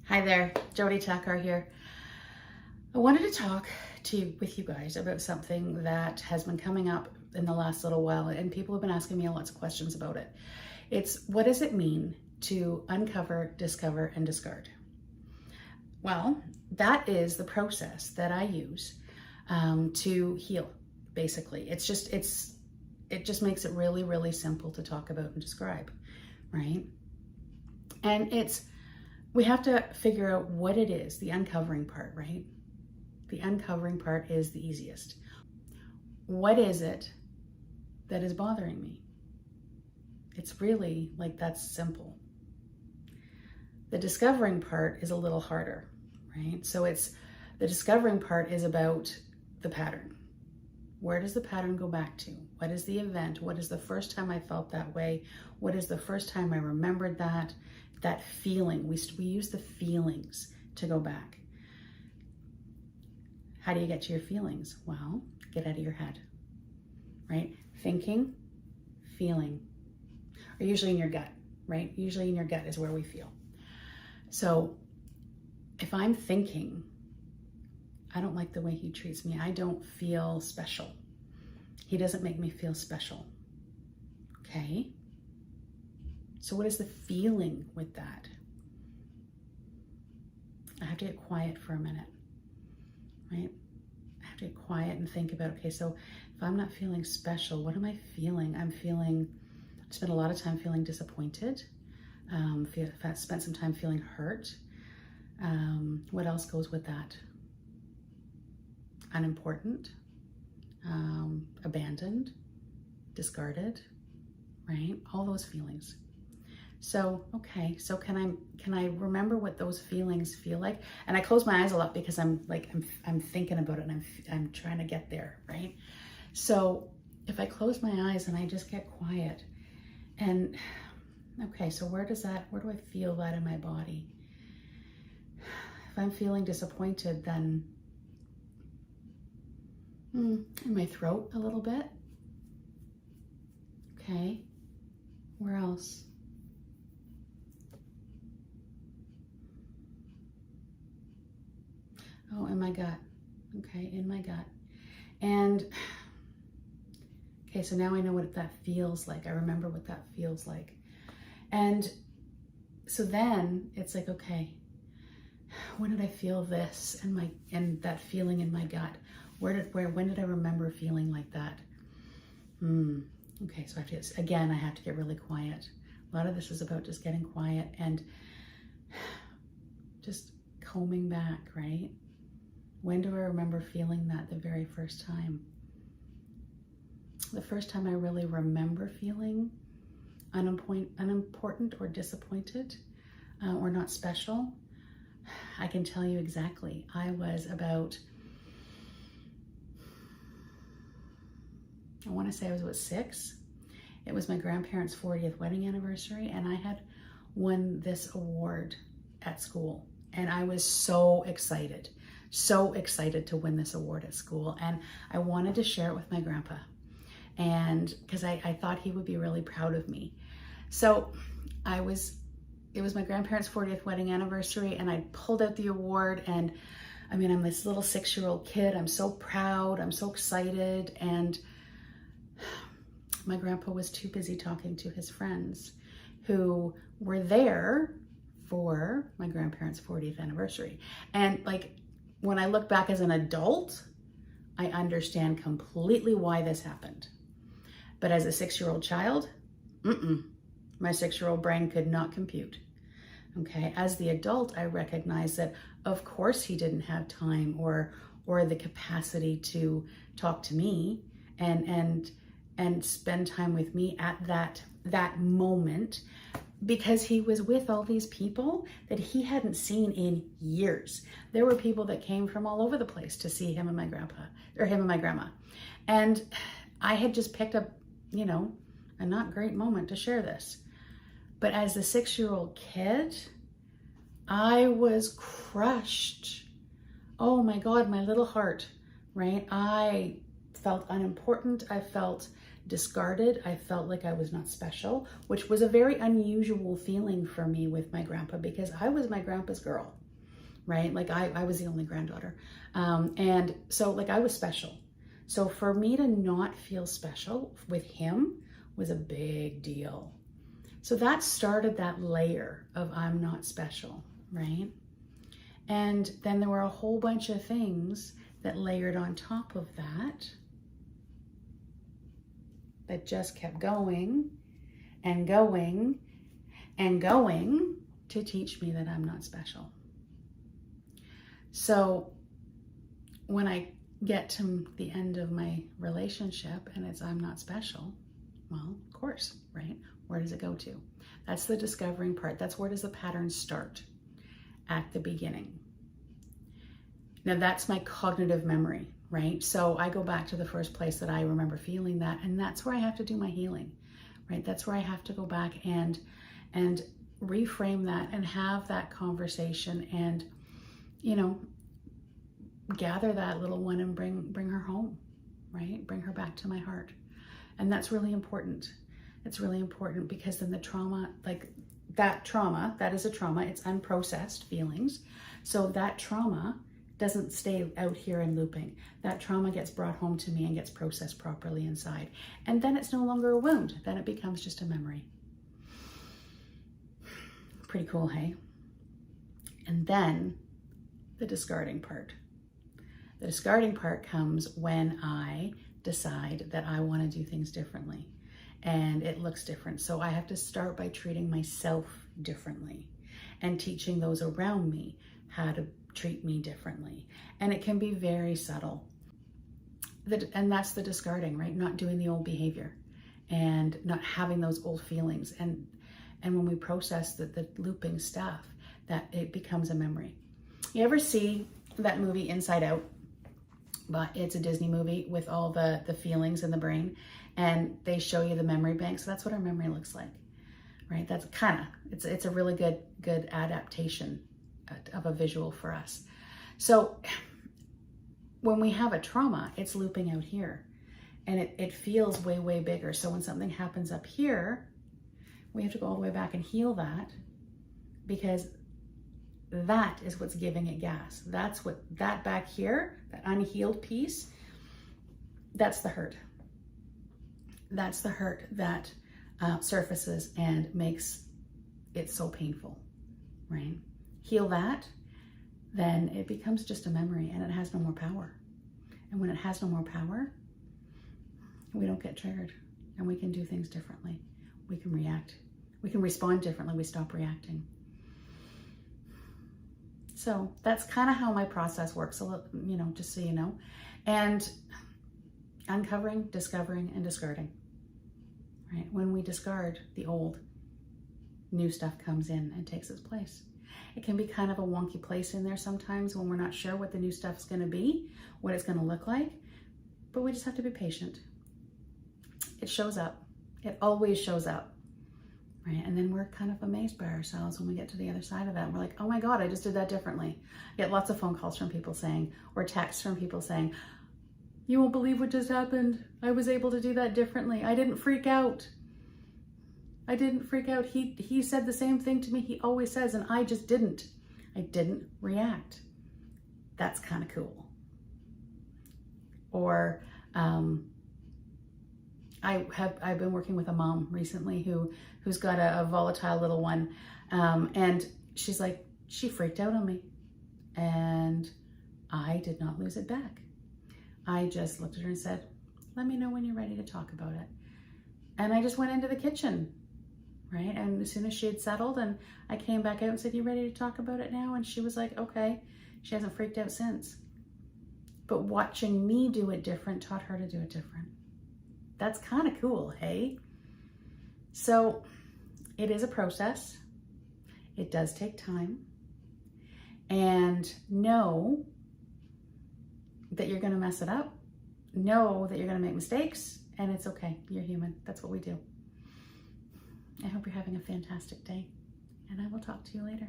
Hi there, Jody Tucker here. I wanted to talk with you guys about something that has been coming up in the last little while, and people have been asking me lots of questions about it. It's, what does it mean to uncover, discover, and discard? Well, that is the process that I use to heal, basically. It just makes it really, really simple to talk about and describe, right? And we have to figure out what it is, the uncovering part, right? The uncovering part is the easiest. What is it that is bothering me? It's really like that's simple. The discovering part is a little harder, right? So the discovering part is about the pattern. Where does the pattern go back to? What is the event? What is the first time I felt that way? What is the first time I remembered that feeling? We use the feelings to go back. How do you get to your feelings? Well, get out of your head, right? Thinking, feeling, or usually in your gut, right? Usually in your gut is where we feel. So if I'm thinking, I don't like the way he treats me, I don't feel special, he doesn't make me feel special, okay? So what is the feeling with that? I have to get quiet for a minute, right? I have to get quiet and think about, okay, so if I'm not feeling special, what am I feeling? I spent a lot of time feeling disappointed. I spent some time feeling hurt. What else goes with that? Unimportant, abandoned, discarded, right? All those feelings. So, okay, so can I remember what those feelings feel like? And I close my eyes a lot because I'm thinking about it and I'm trying to get there, right? So if I close my eyes and I just get quiet and, okay, so where do I feel that in my body? If I'm feeling disappointed, then in my throat a little bit. Okay, where else? Oh, in my gut. Okay, in my gut. And, okay, so now I know what that feels like. I remember what that feels like. And so then it's like, okay, when did I feel this and that feeling in my gut? When did I remember feeling like that? Okay, so I have to get really quiet. A lot of this is about just getting quiet and just combing back, right? When do I remember feeling that the very first time? The first time I really remember feeling unimportant or disappointed or not special, I can tell you exactly. I was about, I want to say I was about 6. It was my grandparents' 40th wedding anniversary, and I had won this award at school. And I was so excited to win this award at school. And I wanted to share it with my grandpa. And because I thought he would be really proud of me. So it was my grandparents' 40th wedding anniversary, and I pulled out the award, and I mean, I'm this little 6-year-old kid. I'm so proud, I'm so excited. And my grandpa was too busy talking to his friends who were there for my grandparents' 40th anniversary. And like, when I look back as an adult, I understand completely why this happened. But as a 6-year-old child, my 6-year-old brain could not compute. Okay, as the adult, I recognize that of course he didn't have time or the capacity to talk to me and spend time with me at that moment, because he was with all these people that he hadn't seen in years. There were people that came from all over the place to see him and my grandpa, or him and my grandma. And I had just picked up, a not great moment to share this. But as the 6-year-old kid, I was crushed. Oh my God, my little heart, right? I felt unimportant. I felt discarded. I felt like I was not special, which was a very unusual feeling for me with my grandpa, because I was my grandpa's girl, right? Like I was the only granddaughter. And so like I was special. So for me to not feel special with him was a big deal. So that started that layer of I'm not special, right? And then there were a whole bunch of things that layered on top of that just kept going and going and going to teach me that I'm not special. So when I get to the end of my relationship and it's I'm not special, well, of course, right? Where does it go to? That's the discovering part. That's where does the pattern start? At the beginning. Now that's my cognitive memory, right? So I go back to the first place that I remember feeling that, and that's where I have to do my healing, right? That's where I have to go back and reframe that and have that conversation and, you know, gather that little one and bring her home, right? Bring her back to my heart. And that's really important. It's really important because then the trauma, like that trauma, that is a trauma, it's unprocessed feelings. So that trauma doesn't stay out here and looping. That trauma gets brought home to me and gets processed properly inside. And then it's no longer a wound. Then it becomes just a memory. Pretty cool, hey? And then the discarding part. The discarding part comes when I decide that I want to do things differently and it looks different. So I have to start by treating myself differently and teaching those around me how to treat me differently. And it can be very subtle. And that's the discarding, right? Not doing the old behavior and not having those old feelings. And when we process the looping stuff, that it becomes a memory. You ever see that movie Inside Out? But it's a Disney movie with all the feelings in the brain, and they show you the memory bank. So that's what our memory looks like, right? That's kind of, it's a really good adaptation of a visual for us. So when we have a trauma, it's looping out here and it feels way, way bigger. So when something happens up here, we have to go all the way back and heal that, because that is what's giving it gas. That's what, that back here, that unhealed piece, that's the hurt. That's the hurt that surfaces and makes it so painful, right? Heal that, then it becomes just a memory and it has no more power. And when it has no more power, we don't get triggered and we can do things differently. We can react. We can respond differently. We stop reacting. So that's kind of how my process works, you know, just so you know. And uncovering, discovering, and discarding, right? When we discard the old, new stuff comes in and takes its place. It can be kind of a wonky place in there sometimes when we're not sure what the new stuff's going to be, what it's going to look like, but we just have to be patient. It shows up. It always shows up. Right? And then we're kind of amazed by ourselves when we get to the other side of that. We're like, oh my God, I just did that differently. I get lots of phone calls from people saying, or texts from people saying, you won't believe what just happened. I was able to do that differently. I didn't freak out. I didn't freak out. He said the same thing to me he always says, and I just didn't. I didn't react. That's kind of cool. Or I've been working with a mom recently who's got a volatile little one, and she's like, she freaked out on me, and I did not lose it back. I just looked at her and said, let me know when you're ready to talk about it. And I just went into the kitchen, right? And as soon as she had settled, and I came back out and said, you ready to talk about it now? And she was like, okay. She hasn't freaked out since. But watching me do it different taught her to do it different. That's kind of cool, hey? So it is a process. It does take time. And know that you're going to mess it up. Know that you're going to make mistakes, and it's okay. You're human. That's what we do. I hope you're having a fantastic day, and I will talk to you later.